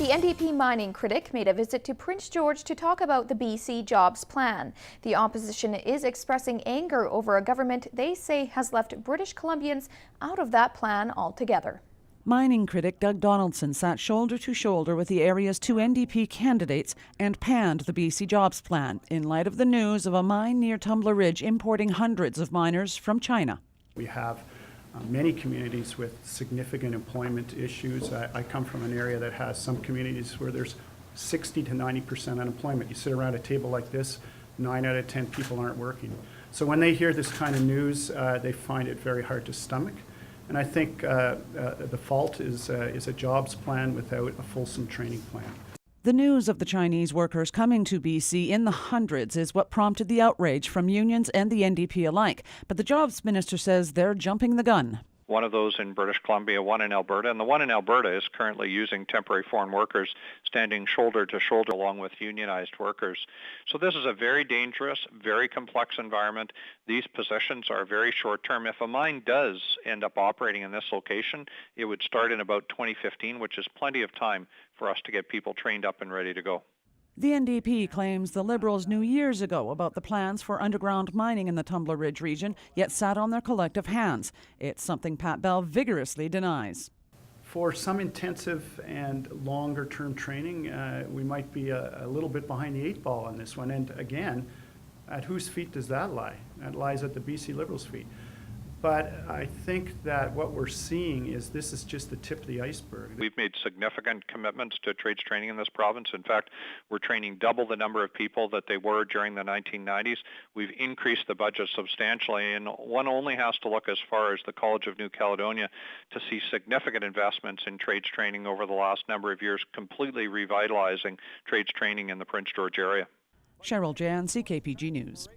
The NDP Mining Critic made a visit to Prince George to talk about the BC Jobs Plan. The opposition is expressing anger over a government they say has left British Columbians out of that plan altogether. Mining critic Doug Donaldson sat shoulder to shoulder with the area's two NDP candidates and panned the BC Jobs Plan in light of the news of a mine near Tumbler Ridge importing hundreds of miners from China. We have many communities with significant employment issues. I come from an area that has some communities where there's 60 to 90% unemployment. You sit around a table like this, 9 out of 10 people aren't working. So when they hear this kind of news, they find it very hard to stomach. And I think the fault is a jobs plan without a fulsome training plan. The news of the Chinese workers coming to BC in the hundreds is what prompted the outrage from unions and the NDP alike. But the jobs minister says they're jumping the gun. One of those in British Columbia, one in Alberta, and the one in Alberta is currently using temporary foreign workers standing shoulder to shoulder along with unionized workers. So this is a very dangerous, very complex environment. These positions are very short term. If a mine does end up operating in this location, it would start in about 2015, which is plenty of time for us to get people trained up and ready to go. The NDP claims the Liberals knew years ago about the plans for underground mining in the Tumbler Ridge region, yet sat on their collective hands. It's something Pat Bell vigorously denies. For some intensive and longer term training, we might be a little bit behind the 8 ball on this one. And again, at whose feet does that lie? That lies at the BC Liberals' feet. But I think that what we're seeing is this is just the tip of the iceberg. We've made significant commitments to trades training in this province. In fact, we're training double the number of people that they were during the 1990s. We've increased the budget substantially, and one only has to look as far as the College of New Caledonia to see significant investments in trades training over the last number of years, completely revitalizing trades training in the Prince George area. Cheryl Jan, CKPG News.